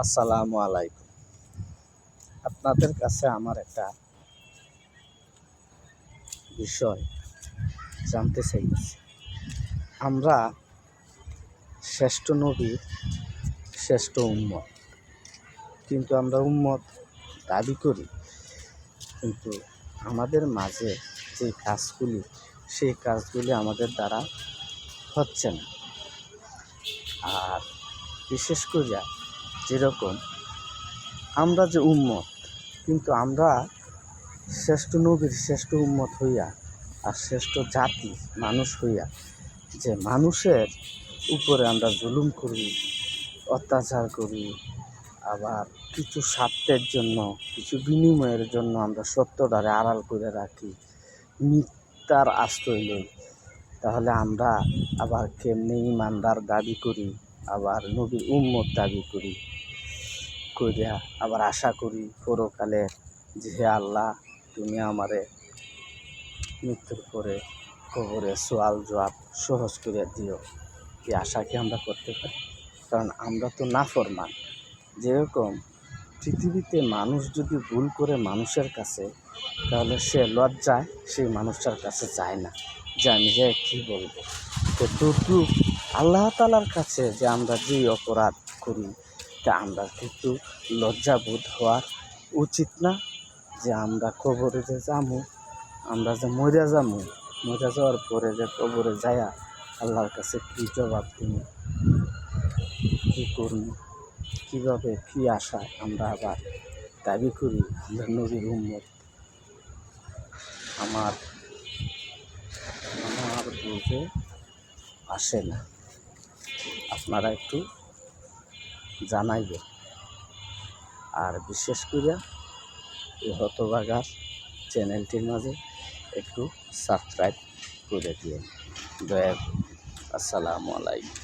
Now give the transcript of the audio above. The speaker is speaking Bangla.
আসসালামু আলাইকুম। আপনাদের কাছে আমার একটা বিষয় জানতে চাইতেছি। আমরা শ্রেষ্ঠ নবীর শ্রেষ্ঠ উম্মত, কিন্তু আমরা উম্মত দাবি করি, কিন্তু আমাদের মাঝে যে কাজগুলি, সেই কাজগুলি আমাদের দ্বারা হচ্ছে না। আর বিশেষ করে যেরকম আমরা যে উম্মত, কিন্তু আমরা শ্রেষ্ঠ নবীর শ্রেষ্ঠ উম্মত হইয়া আর শ্রেষ্ঠ জাতি মানুষ হইয়া যে মানুষের উপরে আমরা জুলুম করি, অত্যাচার করি, আবার কিছু স্বার্থের জন্য, কিছু বিনিময়ের জন্য আমরা সত্যটারে আড়াল করে রাখি, মিথ্যার আশ্রয় লই, তাহলে আমরা আবার কেমনি ইমানদার দাবি করি, আবার নবীর উম্মত দাবি করি, করিয়া আবার আশা করি পরকালে যে হে আল্লাহ, তুমি আমারে মৃত্যুর পরে কবরে সোয়াল জবাব সহজ করে দিও। এই আশা কি আমরা করতে পারি? কারণ আমরা তো নাফরমান। যেরকম পৃথিবীতে মানুষ যদি ভুল করে মানুষের কাছে, তাহলে সে লজ্জায় সেই মানুষটার কাছে যায় না যে আমি যে কী বলবো। তো তদ্রুপ আল্লাহ তাআলার কাছে যে আমরা যেই অপরাধ করি, তা আমরা কিন্তু লজ্জাবোধ হওয়ার উচিত না যে আমরা কবরে যে যামু, আমরা যে মরে যাওয়ার পরে যে কবরে যায়া আল্লাহর কাছে কী জবাব দিব, কী করব, কীভাবে কী আশায় আমরা আবার দাবি করি আমরা নবীর উম্মত। আমার বুঝে আসে না। আপনারা একটু জানাইবেন। আর বিশেষ করে এই হতভাগার চ্যানেলটির মাঝে একটু সাবস্ক্রাইব করে দিয়ে দয়া। আসসালামু আলাইকুম।